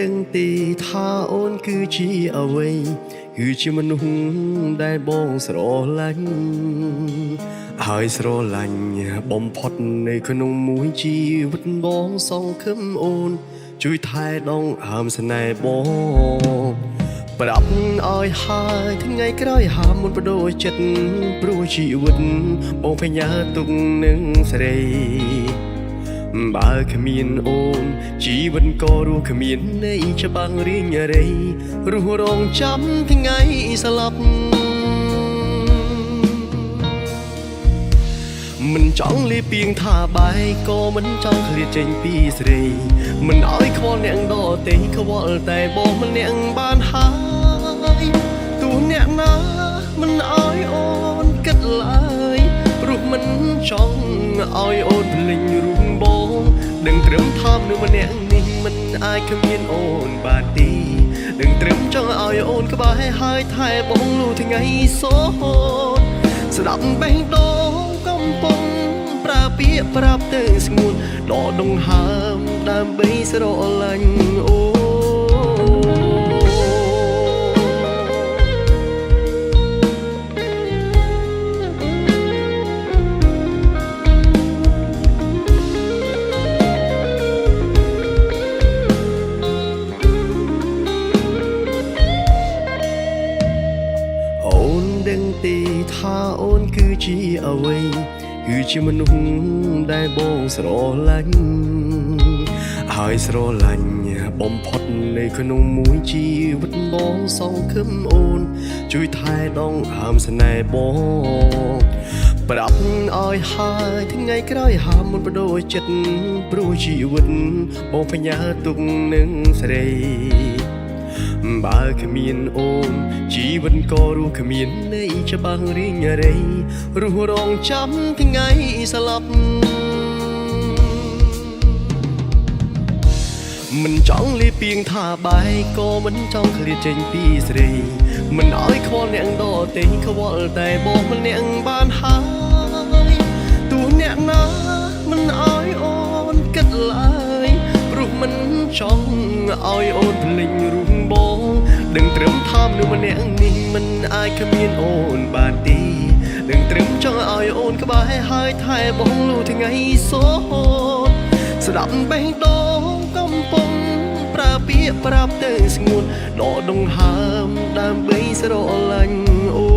ដឹងទេថាអូនគឺជាអ្វីគឺជាមនុស្សដែលបងស្រឡាញ់ហើយស្រឡាញ់បំផុតនៅក្នុងមួយជីវិតបងសង្ឃឹមអូនជួយថែដងហើមស្នេហ៍បងប្រាប់ឲ្យហើយថ្ងៃក្រោយហាមមុនបដូរចិត្តព្រោះជីវិតបងបញ្ញាទុកនឹងសេរីបើគ្មានអូនជីវិតក៏រស់គ្មានន័យច្បាំងរៀងរៃរស់រងចាំថ្ងៃស្លាប់មិនចង់លីពីងថាបាយក៏មិនចង់ឃ្លាតចេញពីស្រីមិនឲ្យខ្វល់អ្នកដទៃខ្វល់តែបងម្នាក់បានហើយទោះអ្នកណាមិនឲ្យអូនគិតឡើយព្រោះមិនចង់ឲ្យអូនភ្លេចរូបបងដឹងត្រឹមថាមនុស្សម្នាក់នេះមិនអាចគ្មានអូនបានទេដឹងត្រឹមចង់ឲ្យអូនក្បែរហើយថែបងលុះថ្ងៃសូនស្ដាប់បេះដូងកំពុងប្រើពាក្យប្រាប់ទៅស្ងួនដកដង្ហើមដើម្បីស្រឡាញ់អូដឹងទេថាអូនគឺជាអ្វីគឺជាមនុស្សដែលបងស្រឡាញ់ហើយស្រឡាញ់បំផុតនៅក្នុងមួយជីវិតបងសង្ឃឹមអូនជួយថែដងហើមស្នេហ៍បងប្រាប់ឲ្យហើយថ្ងៃក្រោយហាមមុនបដូរចិត្តព្រោះជីវិតបងបញ្ញាទុកនឹងសេរីបើគ្មានអូនជីវិតក៏រស់គ្មានន័យច្បាំងរៀងរៃរស់រងចាំថ្ងៃស្លាប់មិនចង់លីពីងថាបាយក៏មិនចង់ឃ្លាតចេញពីស្រីមិនឲ្យខ្វល់អ្នកដទៃខ្វល់តែបងម្នាក់បានហើយទោះអ្នកណាមិនឲ្យអូនគិតឡើយព្រោះមិនចង់ឲ្យអូនភ្លេចរូបបងដឹងត្រឹមថាមនុស្សម្នាក់នេះមិនអាចគ្មានអូនបានទេដឹងត្រឹមចង់ឲ្យអូនក្បែរហើយថែបងលុះថ្ងៃសូនស្ដាប់បេះដូងកំពុងប្រើពាក្យប្រាប់ទៅស្ងួនដកដង្ហើមដើម្បីស្រឡាញ់អូ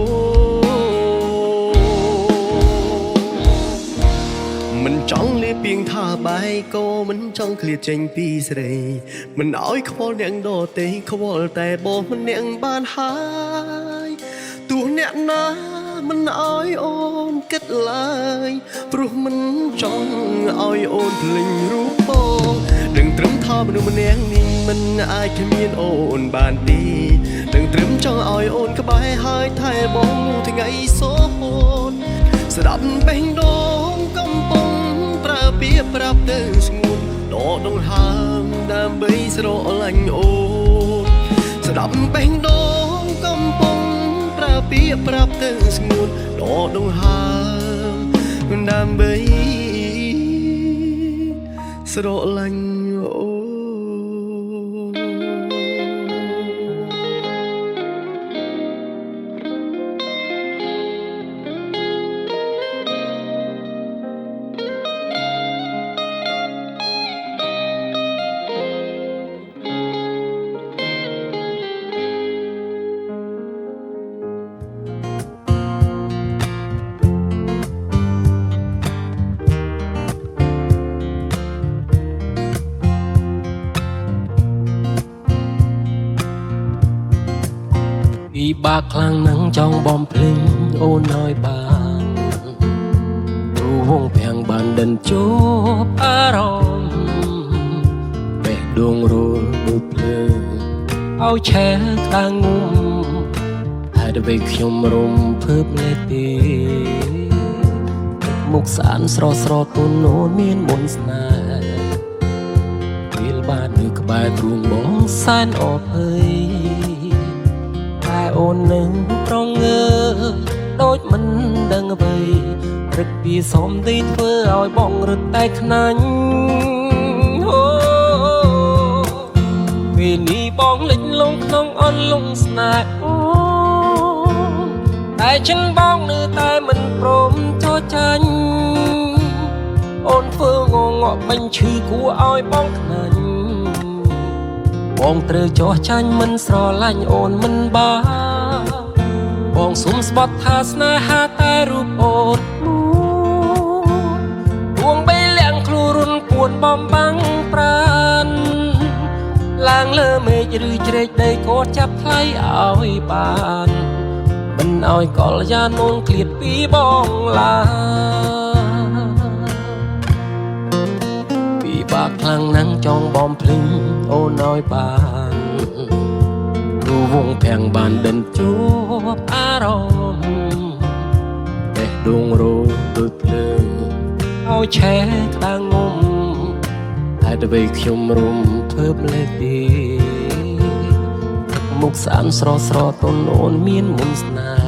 មិនចង់លីពីងថាបាយក៏មិនចង់ឃ្លាតចេញពីស្រីមិនឲ្យខ្វល់អ្នកដទៃខ្វល់តែបងម្នាក់បានហើយទោះអ្នកណាមិនឲ្យអូនគិតឡើយព្រោះមិនចង់ឲ្យអូនភ្លេចរូបបងដឹងត្រឹមថាមនុស្សម្នាក់នេះមិនអាចគ្មានអូនបានទេដឹងត្រឹមចង់ឲ្យអូនក្បែរហើយថែបងថ្ងៃសូនស្ដាប់បេះដូងកំពុងប្រើពាក្យប្រាប់ទៅស្ងួនដកដង្ហើមដើម្បីស្រឡាញ់អូនស្ដាប់បេះដូងកំពុងប្រើពាក្យប្រាប់ទៅស្ងួនដកដង្ហើមដើម្បីស្រឡាញ់អូពីបាក់ខ្លាំងណាស់ចង់បំភ្លេចអូនឲ្យបានទូវងភាំងបានដិនជួបអារម្មណ៍បេះដូងរលដូចភ្លើងឲ្យឆេះក្តាំងងុំហើយដើម្បីខ្ញុំរំភើបលេទេ មុខស្អាតស្រស់ស្រទន់អូនមានមន្តស្នេហ៍ពេលបាននៅក្បែរទ្រូងបងសែនអភ័យតែអូននឹងប្រងើដូចមិនដឹងអ្វីព្រឹកពីសំទីធ្វើឲ្យបងរត់តែខ្នាញ់អូវ ពេលនេះបងលិចលងក្នុងអន់លងស្នេហ៍អូនតែចិនបងនៅតែមិនព្រមចូលចាញ់អូនធ្វើងងក់បាញ់ឈឺគួរឲ្យបងខ្នាញ់បងត្រូវចោះចាញ់មិនស្រឡាញ់អូនមិនបានបងសុំស្បត់ថាស្នេហាតែរូបអូនមួយួងបីលាក់ខ្លួនរុនពួនបំបាំងប្រានឡើងលើមេឃឬជ្រែកដីក៏ចាប់ថ្លៃឲ្យបានមិនឲ្យកលយ៉ានូនឃ្លាតពីបងឡាពីបាក់ខ្លាំងណាស់ចង់បំភ្លេចអូនឲ្យបានរូវងភាំងបានដិនជួបអារម្មណ៍បេះដូងរូដូចភ្លើងឲ្យឆេះក្តាំងងំតែទៅវិញខ្ញុំរុំធ្វើផ្លេទីមុខស្អាតស្រស់ស្រស់តូនអូនមានមុនស្នេហ៍